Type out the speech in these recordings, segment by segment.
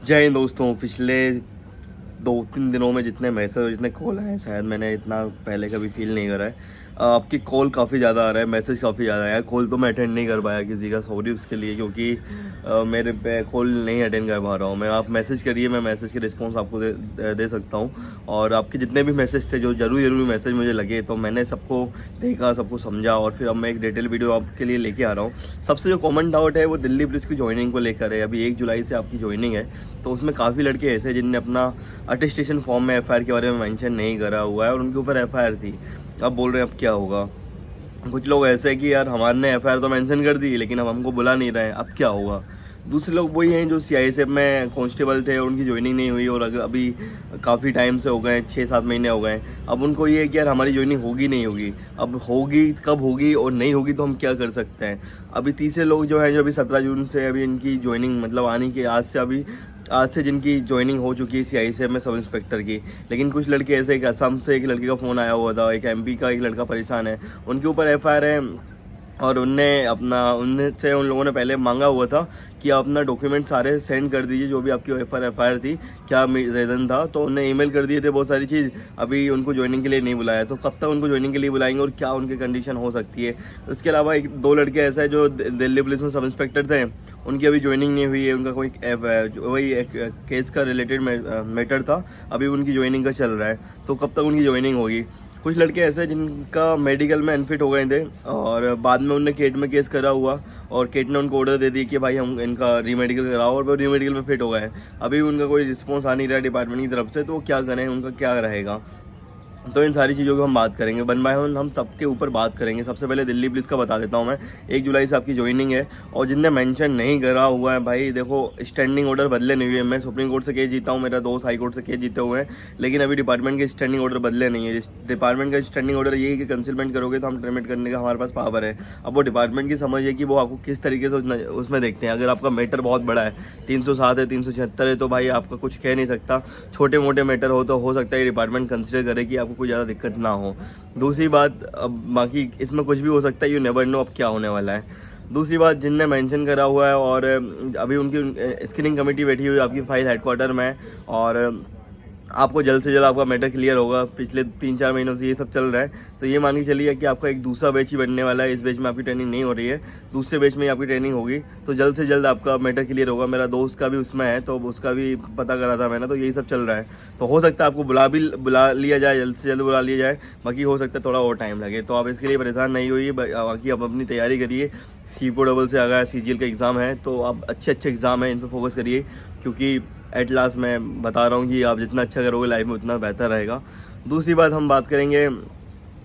जय हिंद दोस्तों। पिछले 2-3 दिनों में जितने मैसेज और जितने कॉल आए हैं शायद मैंने इतना पहले कभी फील नहीं करा है। आपकी कॉल काफ़ी ज़्यादा आ रहा है, मैसेज काफ़ी ज़्यादा आया है। कॉल तो मैं अटेंड नहीं कर पाया किसी का, सॉरी उसके लिए, क्योंकि मेरे पे कॉल नहीं अटेंड कर पा रहा हूँ मैं। आप मैसेज करिए, मैं मैसेज के रिस्पॉन्स आपको दे सकता हूँ। और आपके जितने भी मैसेज थे जो ज़रूरी मैसेज मुझे लगे तो मैंने सबको देखा, सबको समझा और फिर अब मैं एक डिटेल वीडियो आपके लिए लेके आ रहा हूँ। सबसे जो कॉमन डाउट है वो दिल्ली पुलिस की ज्वाइनिंग को लेकर है। अभी 1 जुलाई से आपकी ज्वाइनिंग है, तो उसमें काफ़ी लड़के ऐसे हैं जिनने अपना अटेस्टेशन फॉर्म में एफआईआर के बारे में मेंशन नहीं करा हुआ है और उनके ऊपर एफआईआर थी। अब बोल रहे हैं अब क्या होगा। कुछ लोग ऐसे हैं कि यार हमारे ने एफआईआर तो मेंशन कर दी लेकिन अब हमको बुला नहीं रहे हैं, अब क्या होगा। दूसरे लोग वही हैं जो सीआईएसएफ में कांस्टेबल थे और उनकी ज्वाइनिंग नहीं हुई और अभी काफ़ी टाइम से हो गए, 6-7 महीने हो गए। अब उनको ये है कि यार हमारी ज्वाइनिंग होगी नहीं होगी, अब होगी कब होगी और नहीं होगी तो हम क्या कर सकते हैं। अभी तीसरे लोग जो हैं जो अभी 17 जून से अभी इनकी ज्वाइनिंग मतलब आने के आज से जिनकी ज्वाइनिंग हो चुकी है सीआईएसएफ में सब इंस्पेक्टर की। लेकिन कुछ लड़के ऐसे, एक असम से एक लड़के का फ़ोन आया हुआ था, एक एमपी का एक लड़का परेशान है, उनके ऊपर एफआईआर है। और उनसे उन लोगों ने पहले मांगा हुआ था कि आप अपना डॉक्यूमेंट सारे सेंड कर दीजिए, जो भी आपकी एफआईआर थी, क्या रीज़न था। तो उन्हें ईमेल कर दिए थे बहुत सारी चीज़। अभी उनको ज्वाइनिंग के लिए नहीं बुलाया, तो कब तक उनको ज्वाइनिंग के लिए बुलाएंगे और क्या उनकी कंडीशन हो सकती है। उसके अलावा 1-2 लड़के ऐसे हैं जो दिल्ली पुलिस में सब इंस्पेक्टर थे, उनकी अभी ज्वाइनिंग नहीं हुई है। उनका कोई वही एक केस का रिलेटेड मैटर था, अभी उनकी ज्वाइनिंग का चल रहा है, तो कब तक उनकी ज्वाइनिंग होगी। कुछ लड़के ऐसे हैं जिनका मेडिकल में अनफिट हो गए थे और बाद में उनने केट में केस करा हुआ और केट ने उनको ऑर्डर दे दिया कि भाई हम इनका रीमेडिकल कराओ, और वो रीमेडिकल में फिट हो गए हैं। अभी उनका कोई रिस्पॉन्स आ नहीं रहा है डिपार्टमेंट की तरफ से, तो वो क्या करें, उनका क्या रहेगा। तो इन सारी चीज़ों की हम बात करेंगे, वन बाय वन हम सबके ऊपर बात करेंगे। सबसे पहले दिल्ली पुलिस का बता देता हूँ मैं। 1 जुलाई से आपकी ज्वाइनिंग है और जिनने मेंशन नहीं करा हुआ है भाई देखो, स्टैंडिंग ऑर्डर बदले नहीं हुए। मैं सुप्रीम कोर्ट से केस जीता हूँ, मेरा दोस्त हाई कोर्ट से केस जीते हुए हैं, लेकिन अभी डिपार्टमेंट के स्टैंडिंग ऑर्डर बदले नहीं है। डिपार्टमेंट का स्टैंडिंग ऑर्डर ये है कि कंसिलमेंट करोगे तो हम टर्मिनेट करने का हमारे पास पावर है। अब वो डिपार्टमेंट की समझ है कि वो आपको किस तरीके से उसमें देखते हैं। अगर आपका मैटर बहुत बड़ा है, 307 है, 376 है, तो भाई आपका कुछ कह नहीं सकता। छोटे मोटे मैटर हो तो हो सकता है डिपार्टमेंट कंसिडर करे कि आपको कोई ज़्यादा दिक्कत ना हो। दूसरी बात, अब बाकी इसमें कुछ भी हो सकता है, यू नेवर नो अब क्या होने वाला है। दूसरी बात, जिनने मेंशन करा हुआ है और अभी उनकी स्क्रीनिंग कमेटी बैठी हुई है आपकी फाइल हेडक्वार्टर में, और आपको जल्द से जल्द आपका मैटर क्लियर होगा। पिछले 3-4 महीनों से ये सब चल रहा है, तो ये मान के चलिए कि आपका एक दूसरा बैच ही बनने वाला है। इस बैच में आपकी ट्रेनिंग नहीं हो रही है, दूसरे बैच में आपकी ट्रेनिंग होगी, तो जल्द से जल्द आपका मैटर क्लियर होगा। मेरा दोस्त का भी उसमें है, तो उसका भी पता करा था मैंने, तो यही सब चल रहा है। तो हो सकता है आपको बुला लिया जाए, जल्द से जल्द बुला लिया जाए। बाकी हो सकता है थोड़ा और टाइम लगे, तो आप इसके लिए परेशान नहीं होइए। बाकी आप अपनी तैयारी करिए। सीपो डबल से आ गया, सीजीएल का एग्ज़ाम है, तो आप अच्छे एग्ज़ाम है, इन पर फोकस करिए, क्योंकि एट लास्ट मैं बता रहा हूँ कि आप जितना अच्छा करोगे लाइफ में उतना बेहतर रहेगा। दूसरी बात, हम बात करेंगे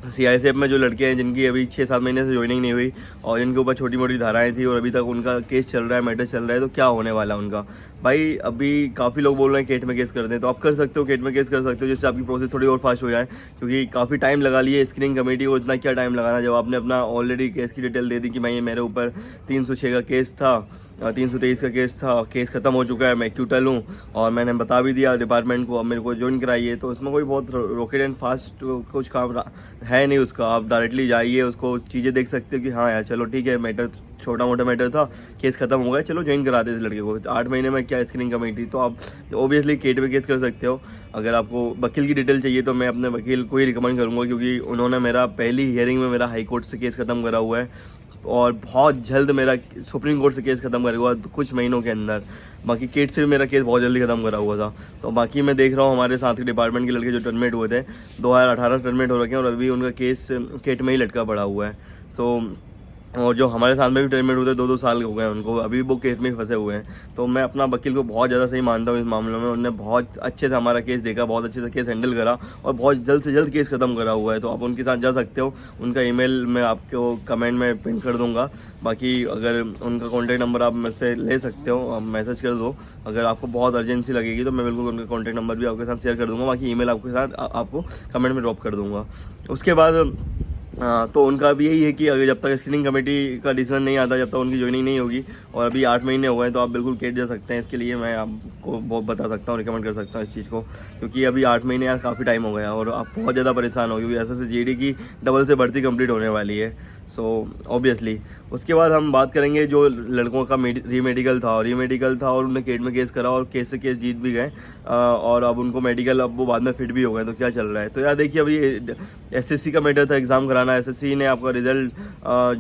सीआईएसएफ में जो लड़के हैं जिनकी अभी 6-7 महीने से ज्वाइनिंग नहीं हुई और जिनके ऊपर छोटी मोटी धाराएं थी और अभी तक उनका केस चल रहा है, मैटर चल रहा है, तो क्या होने वाला है उनका। भाई अभी काफ़ी लोग बोल रहे हैं केट में केस कर दें, तो आप कर सकते हो, केट में केस कर सकते हो, जिससे आपकी प्रोसेस थोड़ी और फास्ट हो जाए, क्योंकि काफ़ी टाइम लगा लिए स्क्रीनिंग कमेटी को। इतना क्या टाइम लगाना जब आपने अपना ऑलरेडी केस की डिटेल दे दी कि भाई मेरे ऊपर 306 का केस था, 323 का केस था, केस ख़त्म हो चुका है, मैं एक्यूटल हूँ, और मैंने बता भी दिया डिपार्टमेंट को अब मेरे को ज्वाइन कराइए। तो इसमें कोई बहुत रॉकेट एंड फास्ट कुछ काम है नहीं उसका। आप डायरेक्टली जाइए, उसको चीज़ें देख सकते हो कि हाँ यार चलो ठीक है, मैटर छोटा मोटा मैटर था, केस खत्म हो गया, चलो ज्वाइन करा दे इस लड़के को। 8 महीने में क्या स्क्रीनिंग कमेटी, तो आप ऑब्वियसली केट पे केस कर सकते हो। अगर आपको वकील की डिटेल चाहिए तो मैं अपने वकील को ही रिकमेंड करूँगा, क्योंकि उन्होंने मेरा पहली हियरिंग में मेरा हाई कोर्ट से केस ख़त्म करा हुआ है और बहुत जल्द मेरा सुप्रीम कोर्ट से केस ख़त्म करा हुआ कुछ महीनों के अंदर। बाकी केट से भी मेरा केस बहुत जल्दी ख़त्म करा हुआ था। तो बाकी मैं देख रहा हूँ हमारे साथ के डिपार्टमेंट के लड़के जो टर्मिनेट हुए थे, 2018 टर्मिनेट हो रखे हैं और अभी उनका केस केट में ही लटका पड़ा हुआ है। तो और जो हमारे साथ में भी टर्मिनेट हुए थे 2-2 साल हो गए उनको, अभी वो केस में ही फंसे हुए हैं। तो मैं अपना वकील को बहुत ज़्यादा सही मानता हूँ इस मामले में। उन्होंने बहुत अच्छे से हमारा केस देखा, बहुत अच्छे से केस हैंडल करा और बहुत जल्द से जल्द केस ख़त्म करा हुआ है। तो आप उनके साथ जा सकते हो, उनका ईमेल मैं आपको कमेंट में पिन कर दूँगा। बाकी अगर उनका कॉन्टैक्ट नंबर आप मेरे से ले सकते हो, आप मैसेज कर दो। अगर आपको बहुत अर्जेंसी लगेगी तो मैं बिल्कुल उनका कॉन्टैक्ट नंबर भी आपके साथ शेयर कर दूँगा। बाकी ईमेल आपके साथ आपको कमेंट में ड्रॉप कर दूँगा। उसके बाद तो उनका भी यही है कि अगर जब तक स्क्रीनिंग कमेटी का डिसीजन नहीं आता, जब तक उनकी ज्वाइनिंग नहीं होगी, और अभी 8 महीने हो गए, तो आप बिल्कुल केट जा सकते हैं। इसके लिए मैं आपको बहुत बता सकता हूँ, रिकमेंड कर सकता हूँ इस चीज़ को, क्योंकि अभी 8 महीने यार काफ़ी टाइम हो गया और आप बहुत ज़्यादा परेशान हो, क्योंकि एसएससी जीडी की डबल से भर्ती कंप्लीट होने वाली है। सो ऑब्वियसली उसके बाद हम बात करेंगे जो लड़कों का रीमेडिकल था और उन्होंने केट में केस करा और केस से केस जीत भी गए और अब उनको मेडिकल, अब वो बाद में फिट भी हो गए। तो क्या चल रहा है, तो यार देखिए अभी एसएससी का मैटर था, एग्ज़ाम कराना। एसएससी ने आपका रिजल्ट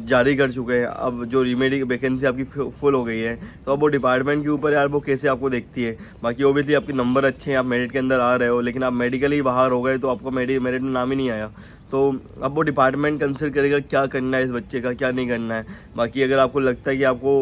जारी कर चुके हैं। अब जो रीमेडिकल वैकेंसी आपकी फुल हो गई है, तो अब वो डिपार्टमेंट के ऊपर यार वो कैसे आपको देखती है। बाकी ओबियसली आपके नंबर अच्छे हैं, आप मेरिट के अंदर आ रहे हो, लेकिन आप मेडिकली बाहर हो गए तो आपको मेरिट में नाम ही नहीं आया। तो अब वो डिपार्टमेंट कंसिडर करेगा क्या करना है इस बच्चे का, क्या नहीं करना है। बाकी अगर आपको लगता है कि आपको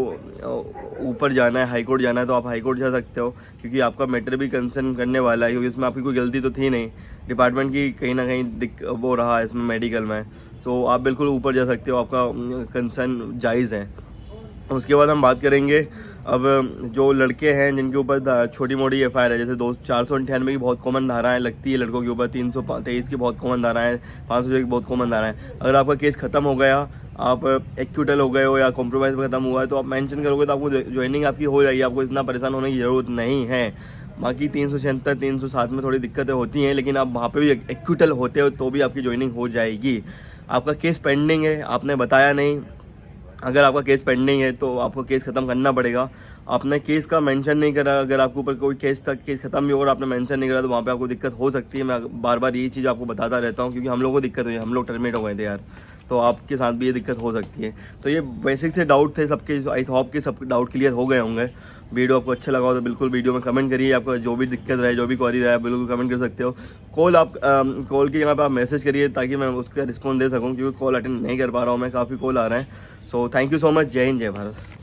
ऊपर जाना है, हाई कोर्ट जाना है, तो आप हाई कोर्ट जा सकते हो, क्योंकि आपका मैटर भी कंसर्न करने वाला है, क्योंकि इसमें आपकी कोई गलती तो थी नहीं, डिपार्टमेंट की कहीं ना कहीं वो रहा इसमें मेडिकल में। तो आप बिल्कुल ऊपर जा सकते हो, आपका कंसर्न जायज़ है। उसके बाद हम बात करेंगे अब जो लड़के हैं जिनके ऊपर छोटी मोटी एफआईआर है, जैसे 498 की बहुत कॉमन धाराएं लगती है लड़कों के ऊपर, 323 की बहुत कॉमन धाराएं, 500 की बहुत कॉमन धाराएं। अगर आपका केस खत्म हो गया, आप एक्यूटल हो गए हो या कॉम्प्रोमाइज़ में खत्म हुआ है, तो आप मेंशन करोगे तो आपको ज्वाइनिंग आपकी हो जाएगी, आपको इतना परेशान होने की ज़रूरत नहीं है। बाकी 376 307 में थोड़ी दिक्कतें होती हैं, लेकिन आप वहाँ पे भी एक्यूटल होते हो तो भी आपकी ज्वाइनिंग हो जाएगी। आपका केस पेंडिंग है, आपने बताया नहीं। अगर आपका केस पेंडिंग है तो आपको केस ख़त्म करना पड़ेगा। आपने केस का मेंशन नहीं करा, अगर आपके ऊपर कोई केस ख़त्म भी होगा और आपने मेंशन नहीं करा, तो वहाँ पे आपको दिक्कत हो सकती है। मैं बार बार यही चीज़ आपको बताता रहता हूँ, क्योंकि हम लोगों को दिक्कत हुई है, हम लोग टर्मिनेट हो गए थे यार, तो आपके साथ भी ये दिक्कत हो सकती है। तो ये बेसिक से डाउट थे सबके, आई होप के सब डाउट क्लियर हो गए होंगे। वीडियो आपको अच्छा लगा हो तो बिल्कुल वीडियो में कमेंट करिए, आपका जो भी दिक्कत रहे, जो भी क्वेरी रहे, बिल्कुल कमेंट कर सकते हो। कॉल की जगह पर आप मैसेज करिए, ताकि मैं उसका रिस्पॉन्स दे सकूँ, क्योंकि कॉल अटेंड नहीं कर पा रहा हूँ मैं, काफ़ी कॉल आ रहे हैं। So thank you so much. जय हिंद, जय भारत।